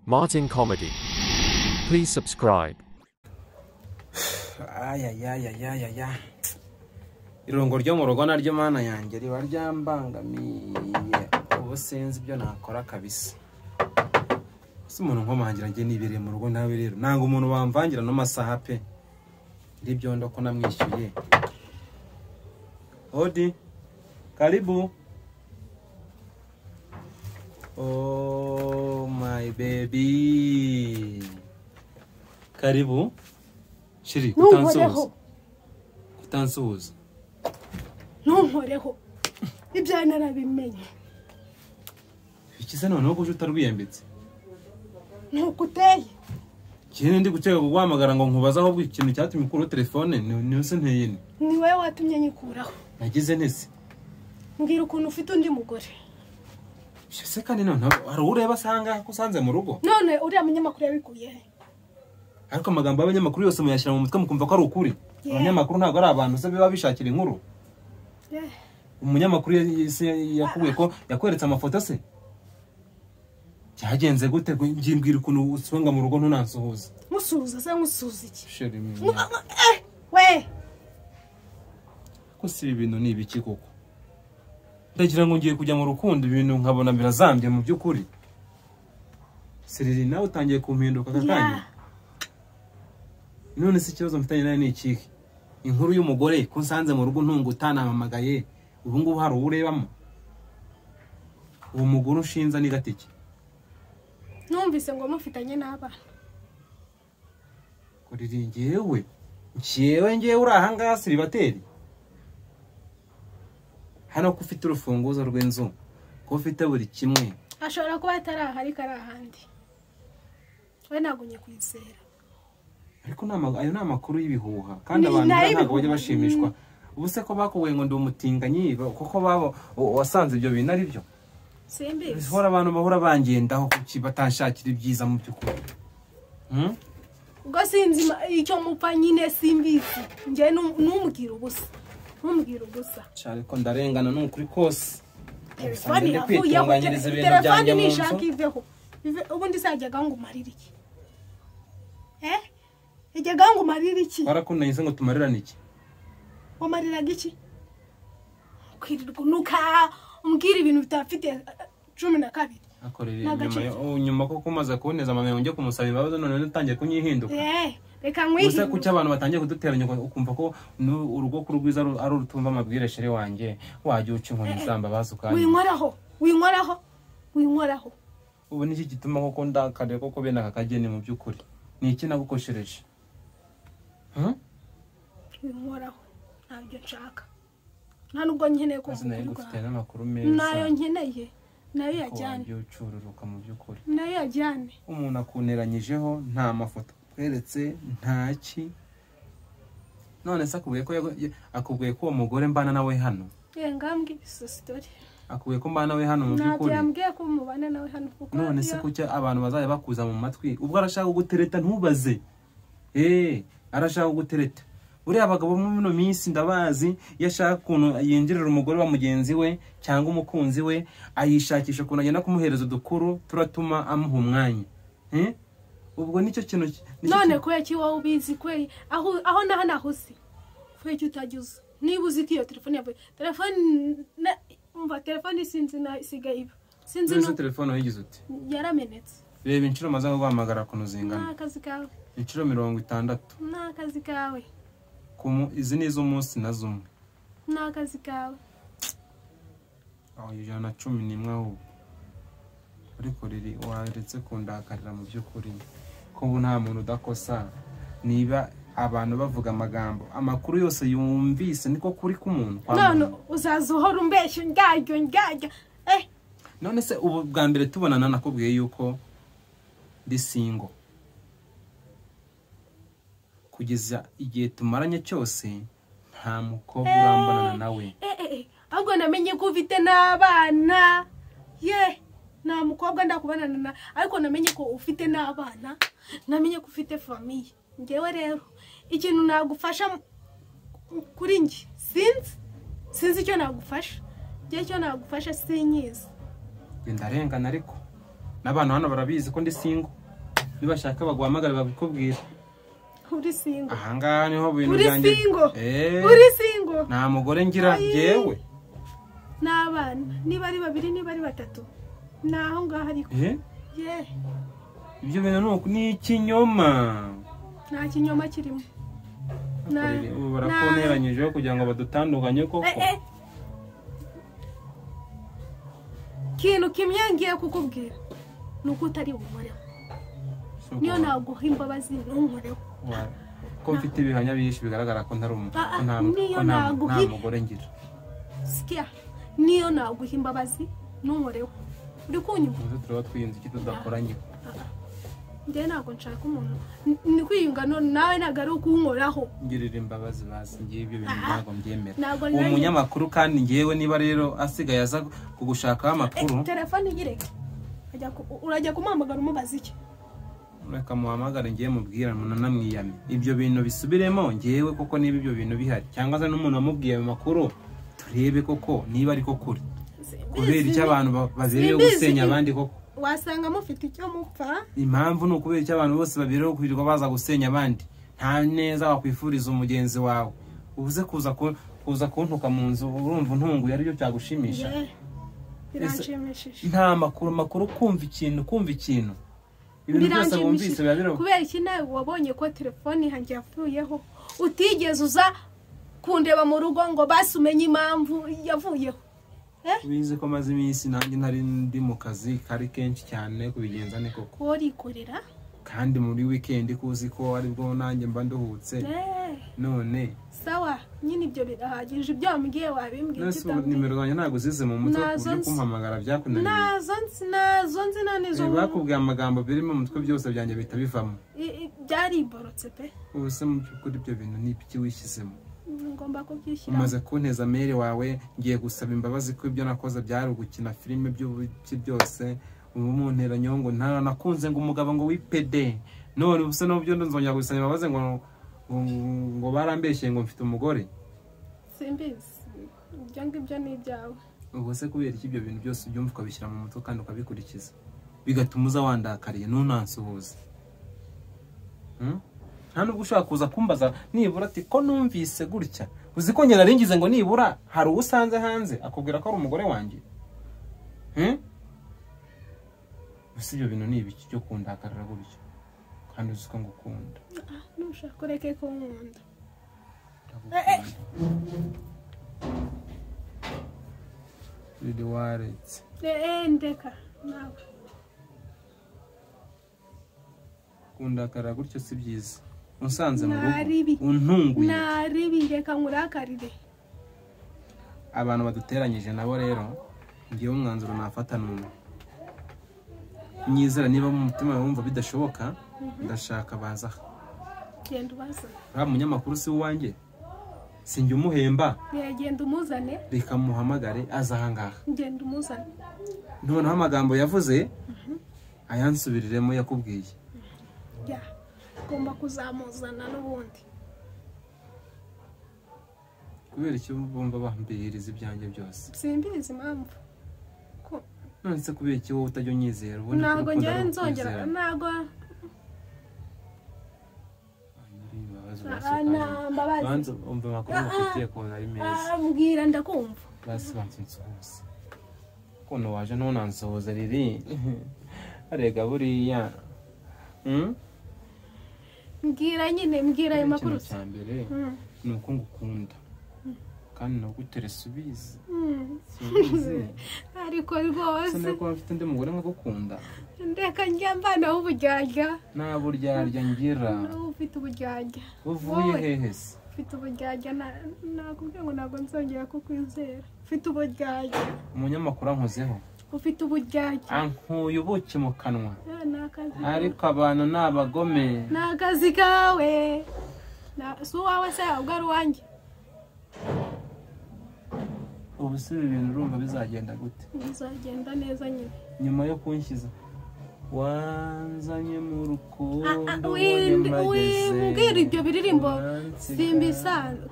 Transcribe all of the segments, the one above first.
Martin Comedy. Please subscribe. Aya. Irungo ryo mu rugo naryo mana yanjye riba ryambangamiye ubu sinzi ibyo nakora kabisa. Si umuntu nkomangira ngiye nibereye mu rugo nawe rero nanga umuntu bamvangira no masaha pe. Ndibyo ndo ko namwishyuye. Odi. Karibu. Oh my baby. Karibu. Shiri kutansuhuza. Ntunkoreho. Ibyo narabimenye. Ikiza noneho ko utarwiyembetse. Ntukuteye. Kene ndi guceka kugwamagara ngo nkubaza aho ikintu cyatumye kuri telefone ni se nteye ni. Ni wewe watumye nyikuraho. Nagize nese. Mbwira ukuntu ufite undi mugore. Shese kandi none hari ureba sanga kusanze mu rugo. None uriya munyamakuru yabikuye. Ariko amagambo y'abanyamakuru yose muyashyira mu mutwe mukumva ko ari ukuri. Abanyamakuru ntago ari abantu se biba bishakira inkuru. Umunyamakuru yakuye ko yakweretse amafoto se. Cyagenze gute ngimbwira ukuntu usonga mu rugo ntunansuhuza. Musuhuza se musuhuza iki? Sheri mimi. We. Ko si ibintu ni ibiki koko. Ndagira ngo ngiye kujya mu rukundo ibintu nkabona birazambye mu byukuri. Siriri nawe utangiye kumpinduka kakanya. None se ikibazo mfitanye nawe ni ikihe? Inkuru y'umugore ko nsanze mu rugo ntungutana amamagaye. Ubu ngubu hari urebamo. Uwo mugore ushinza ni gatiki. Numvise ngo mufitanye n'abana. Kuriri ngewe uri aha ngaha siribateri. Hano ko ufite urufunguzo rw'inzu, ko ufite buri kimwe. Ashobora kuba atarahari karahandi. We nagunye kwizera. Ariko ayo ni amakuru y'ibihuha kandi abantu ntabwo bajya bashimishwa. Ubuse ko bakuwe ngo ndi umutinganyi kuko babo wasanze ibyo bintu ari byo. Simbizi. Hora abantu bahora bangendaho kuki batashakira ibyiza mu byukuri. Ubwo sinzi icyo mupfa nyine simbizi. Nge numubwira ubusa. Numubwira ubusa. Cyane ko ndarengana n'ukuri kose. Telefone kwitunganyiriza ibintu byanjye mu nzu. Iveho. Ubundi sajyaga ngo umarire iki? Ijyaga ngo umarire iki? Warakunanye se ngo tumarirane iki? Wamariraga iki? Kwirirwa nuka umbwira ibintu bitafite 12. Akorere nyuma ko kumaza kuboneza mama yongeye kumusaba ibibazo none natangiye kunyihinduka. Reka nkwihinduka. Gusa kuki abantu batangiye kuduteranya ukumva ko urugo kurugwiza ari urutumva amabwire shere wanjye waje uca inkoni zamba bazukanye. Winkoraho. Ubu niki gituma koko ndakare koko bene akagene mu byukuri. Ni iki nagukoshereje? Winkoraho. Ntabyo nshaka. Nta nubwo nkeneye ko gufite n'amakuru meza. Nayo nkeneye. Nayo yajyane. Waje ucururuka mu byukuri. Nayo yajyane. Umuntu akuneranyijeho nta mafoto kweretse ntaki. None se akubwiye ko uwo mugore mbana nawe hano. Ngambwe iso story. Akubwiye ko mbana nawe hano mu byukuri. Nabyambwiye ko mubana nawe hano kuko. None se kuki abantu bazaye bakuza mu matwi ubwo arashaka gutereta ntubaze. Arashaka gutereta. Uri abagabo mu mino minsi ndabazi yashaka kuntu yinjirira umugore wa mugenzi we cyangwa umukunzi we ayishakisha kuntu agenda kumuhereza udukuru turatuma amuha umwanya. Ubwo nicyo kintu none ko yaki wowe ubizi kwe aho naho hose kwe cyutagize niba uzi ko iyo telefone yawe telefone sinzi na isigaye sinzi no telefone wayigize uti yaramenetse. Reba inshuro maze guhamagara kuno zingana. Akazi kawe. Inshuro 60. Akazi kawe. Izi ni iz'umunsi na zumwe. Akazi kawe. Aho 111 ahubwo. Ariko riri waretse kundakarira mu byukuri ko nta muntu udakosa niba abantu bavuga amagambo amakuru yose yumvise niko kuri k'umuntu. None uzazuhora umbeshye njyajyo. None se ubu bwa mbere tubonana nakubwiye yuko ndi single. Kugeza igihe tumaranye cyose nta mukobwa urambana nawe. Ahubwo namenye ko ufite n'abana. Nta mukobwa ndakubanana na ariko namenye ko ufite n'abana. Namenye ko ufite famille. Ngewe rero ikintu nagufasha kuri nge sinzi icyo nagufasha. Ngewe icyo nagufasha sinyiza. Ndarengana ariko n'abantu hano barabizi ko ndi single. nibashaka baguhamagara babikubwira. uri singo Ahangaha niho bintu uri byanjye. singo uri singo Nta mugore ngira jewe. n'abana niba ari 2 niba ari 3 naho ngaho ariko Ibyo bintu ni ikinyoma. nta kinyoma kirimo Ubu barakoneranyije kugira ngo badutandukanye koko. Kintu kimwe ngiye kukubwira nuko utari umugore niyo naguha imbabazi n'umugore ko mfite ibihanya byinshi bigaragara ko ntari nta mugore ngira. Sikia niyo naguha imbabazi n'umugore uri kunyuma turaba twiyunze iki tudakoranye. Nde ntago nshaka umuntu ni kwiyunga none nawe nagari ukunkoraho ngirira imbabazi basi ngiye ibyo bintu ntago mbyemera. Umunyamakuru kandi ngiyewe niba rero asigaye aza kugushakaho amakuru telefone igireke urajya kumuhamagara umubaza iki reka muhamagare ngiye mubwira namwiyame ibyo bintu bisubiremo ngiyewe koko niba ibyo bintu bihari cyangwa se n'umuntu amubwiye ayo makuru turebe koko niba ariko kuri kubera icyo abantu babereyeho gusenya abandi koko wasanga mufite icyo mupfa. Impamvu ni ukubera icyo abantu bose babireho kwirirwa baza gusenya abandi. Nta neza wakwifuriza umugenzi wawe. Ubuze kuza kuntuka mu nzu urumva ntunguye ari byo cyagushimisha. Biranshimishije. Nta makuru kumva ikintu. Ibintu byose bumvise babiro. Kubera iki nawe wabonye ko telefone hanjye yavuyeho utigeze uza kundeba mu rugo ngo basumenye impamvu yavuyeho. Wize ko maze iminsi nanjye ntari ndi mu kazi kari kenshi cyane kubigenza niko ko rikorera kandi muri weekend kuzi ko ari bwo nanjye mba nduhutse none sawa nyine ibyo birahagije ibyo wambwiye wabimbwiye nimero zanjye ntago zize mu mutwe kubyo kumpamagara byakunaniye nazo nzi nanizo bakubwiye amagambo biri mu mutwe byose byanjye bita bivamo byari borotse pe ubuse mu byukuri ibyo bintu ni iki wishyizemo ngomba kubyishyira umaze kunteza mail wawe ngiye gusaba imbabazi ko ibyo nakoze byari ugukina filime by'ubuki byose ubu muntera nyongo nta nakunze ngo umugabo ngo wipede none ubuse no byo nzongera gusaba imbabazi ngo barambeshye ngo mfite umugore simbizi ibyo ngibyo ni ibyawe ubuse kubera iki ibyo bintu byose ubyumva ukabishyira mu mutwe kandi ukabikurikiza bigatuma uza wandakariye nunansuhuza hano ushaka kuza kumbaza nibura ati ko numvise gutya uzi ko nyina ringize ngo nibura hari usanze hanze akubwira ko ari umugore wanjye usi ibyo bintu ni ibiki cyo kundakarira gutyo kandi uzi ko ngukunda nushaka ureke ko nkunda Lili waretse ndeka nawe kundakarira gutyo si byiza unsanze mu rugo untunguye naribi reka nkurakarire abantu baduteranyije nabo rero ngiye umwanzuro nafata numwe nyizera niba mu mutima wumva bidashoboka ndashaka baza genda ubaza munyamakuru si uwanjye sinjye umuhemba genda umuzane reka muhamagare aza ahangaha genda umuzane noneho amagambo yavuze ayansubiriremo yakubwiye ugomba kuzamuzana n'ubundi kubera icyo bumva bambihiriza ibyanjye byose simbizi impamvu none se kubera iki wowe utajya unyizera ubundi ntabwo njyewe nzongera ntabwo banza umva amakuru mufitiye kubona ari meza mbwira ndakumva basi bansinsuhuza ukuntu waje ntunansuhuza riri arega buriya mbwira ayo makuru cya mbere ni uko ngukunda kandi naguteresa ubizi ariko rwose sinari kuba mfite undi mugore nkagukunda ndeka njya mbanaho uburyarya nta buryarya ngira ufite uburyarya uvuye hehe se ufite uburyarya nakubwiye ngo ntabwo nzongera kukwizera ufite uburyarya umunyamakuru ankozeho ufite uburyarya ankuye ubuki mu kanwa ariko abantu ni abagome ni akazi kawe si uwawe se ahubwo ari uwanjye ubu si ibi bintu urumva bizagenda gute bizagenda neza nyine nyuma yo kunshyiza wanzanye mu rukundo wimbwira ibyo biririmbo simbisanzwe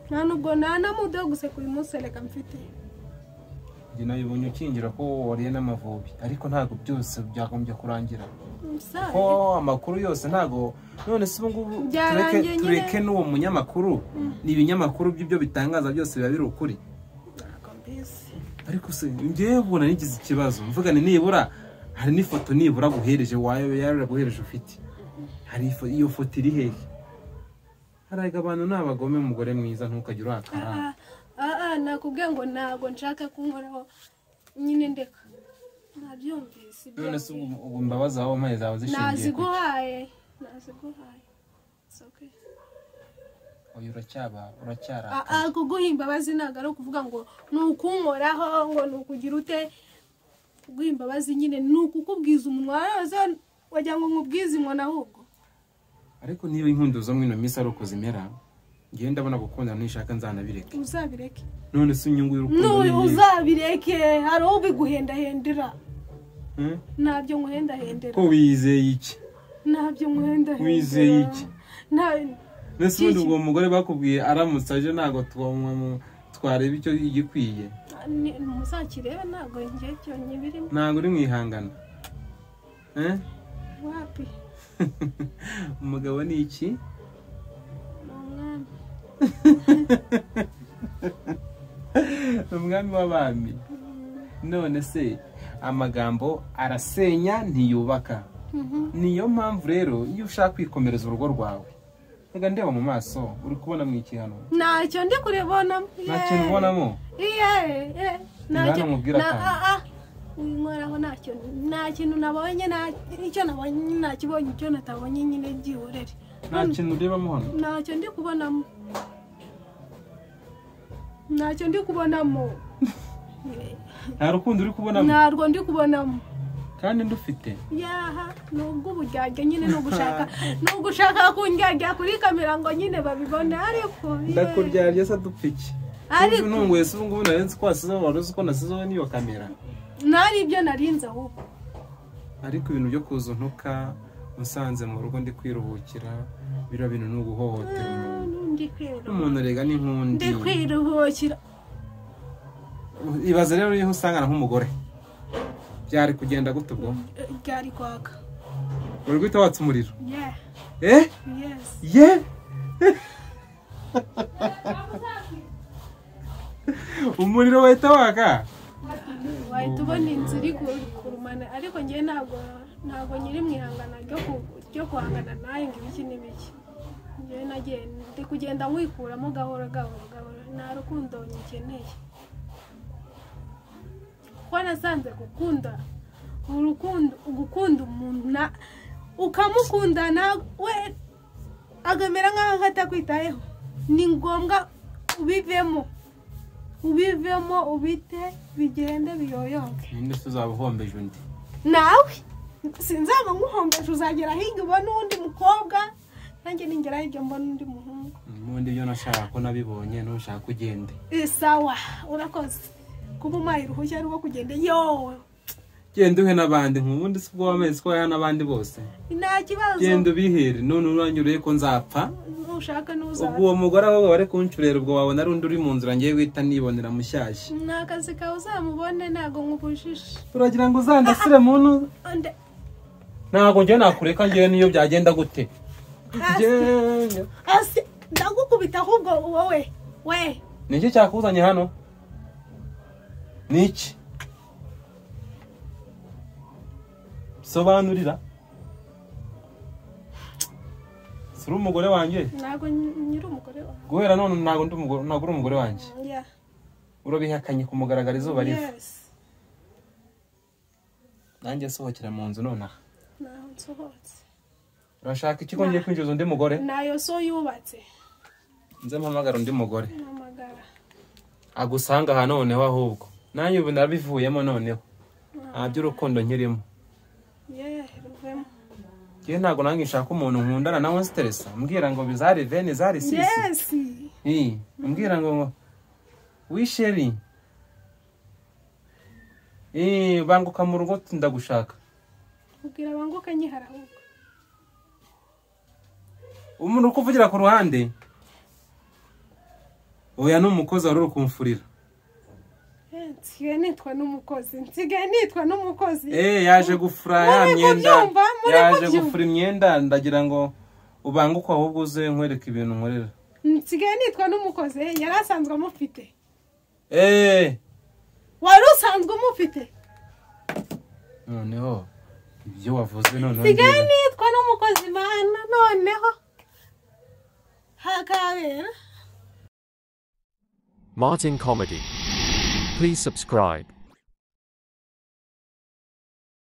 nta nubwo nta na mudo yo guseka uyu munsi reka mfite nabibonye ukingira ko wariye n'amavubi ariko ntabwo byose byagombye kurangira Musabe. ko amakuru yose ntago none se ubu ngubu Byarangiye nyine. tureke n'uwo munyamakuru ni ibinyamakuru by'ibyo bitangaza byose biba biri ukuri Ntabwo mbizi. ariko se njyewe ubona nigize ikibazo mvuga ni nibura hari n'ifoto nibura guhereje wayo yaraguhereje ufite hari iyo foto iri hehe haraga abantu n'abagome umugore mwiza ntukajya urakara nakubwiye ngo ntabwo nshaka kunkoraho nyine ndeka nabyumvise none se ubu imbabazi aho mpaye zawe zishingiye naziguhaye It's okay. oya uracyara kuguha imbabazi ntabwo ari ukuvuga ngo ni ukunkoraho ngo ni ukugira ute kuguha imbabazi nyine ni ukukubwiza umunwa wose wagira ngo nkubwize inkoni ahubwo ariko niba inkundo zo mwino minsi ari uko zimera ngiye ndabona gukunda nishaka nzanabireke uzabireke none se inyungu y'urukundo uzabireke hari uwo biguhendahendera ntabyo nguhendahendera ko wizeye iki ntabyo nguhendahendera wizeye iki nese ubundi ubwo mugore bakubwiye aramutse aje ntabwo twareba icyo igikwiye muzakirebe ntabwo ngiye cyonye birimo ntabwo uri mwihangana wapi umugabo ni iki umwami w'abami none se amagambo arasenya ntiyubaka niyo mpamvu rero iyo ushaka kwikomereza urugo rwawe reka ndeba mu maso uri kubona mu iki hano ntacyo ndi kurebonamo nta kintu ubonamo ntacyo mubwira kandi winkoraho nta kintu nabonye icyo nabonye nakibonye icyo natabonye nyine byihorere nta kintu urebamo hano ntacyo ndi kubonamo ntacyo ndi kubonamo nta rukundo uri kubonamo ntarwo ndi kubonamo kandi ndufite yaha nubwo uburyarya nyine ni ugushaka kundyarya kuri kamera ngo nyine babibone ariko ndakuryarya se dupfiki ariko ntunguye se ubu ngubu narenze ko wasizeho wari uzi ko nasizeho n'iyo kamera ntari ibyo narinze ahubwo ariko ibintu byo kuza untuka musanze mu rugo ndi kwiruhukira biriya bintu ni uguhohotera umuntu rega n'inkundi ndi kwiruhukira ibaze rero iyo usangana nk'umugore byari kugenda gute ubwo byari kwaka uri guhita watsa umuriro umuriro wahita waka wahita ubona inzu iri kurumana ariko ngewe ntabwo nyiri mwihangana ryo guhangana nawe ngo ibiki n'ibiki ngewe ndi kugenda nkwikuramo gahoro nta rukundo nyikeneye kuko nasanze gukunda umuntu ukamukunda nawe agamera nk'aho atakwitayeho ni ngombwa ubivemo ubite bigende biyoyoke ninde se uzaba uhombeje undi nawe sinzaba nkuhombeje uzagera hirya ubona uwundi mukobwa nanjye ningera hirya mbona undi muhungu n'ubundi byo nashaka ko nabibonye n'ushaka ugende sawa urakoze kuba umpaye uruhushya rwo kugenda yowe genda uhe n'abandi nk'ubundi si ubwo wameze ko n'abandi bose nta kibazo genda ubihere none uranyuriye ko nzapfa nushaka n'uzapfa ubwo uwo mugore aho bari kuncurera ubwo wabona ari undi uri mu nzira ngiye guhita nibonera mushyashya ni akazi kawe uzamubone ntabwo nkubujije turagira ngo uzandasire muntu ntabwo njyewe nakureka njyewe niyo byagenda gute ndagukubita ahubwo wowe ni iki cyakuzanye hano ni iki sobanurira suri umugore wanjye ntabwo nyiri umugore wawe guhera none ntabwo uri umugore wanjye urabihakanye kumugaragara izuba riva nanjye sohokera mu nzu nonaha ntaho nsohotse urashaka iki ko ngiye kwinjiza undi mugore nayo so yubatse nze mpamagara undi mugore mpamagara agusanga aha noneho ahubwo nanjye ubu narabivuyemo noneho nta by'urukundo nkirimo ruvemo ngewe ntabwo nange nshaka umuntu nkundana nawe siteresa mbwira ngo bizari veni zari sisi mbwira ngo wisheri banguka mu rugo ndagushaka ubwira banguka nyihara ahubwo umuntu uri kuvugira ku ruhande oya ni umukozi wari uri kumfurira nsigaye nitwa n'umukozi yaje gufura ya Muri myenda kubyumva, muri yaje kubyumva. gufura imyenda ndagira ngo ubanguke ahubwo uze nkwereke ibintu nkorera nsigaye nitwa n'umukozi yari asanzwe amufite wari usanzwe umufite noneho ibyo wavuze noneho nsigaye nitwa n'umukozi mana noneho hakabera Martin Comedy. Please subscribe.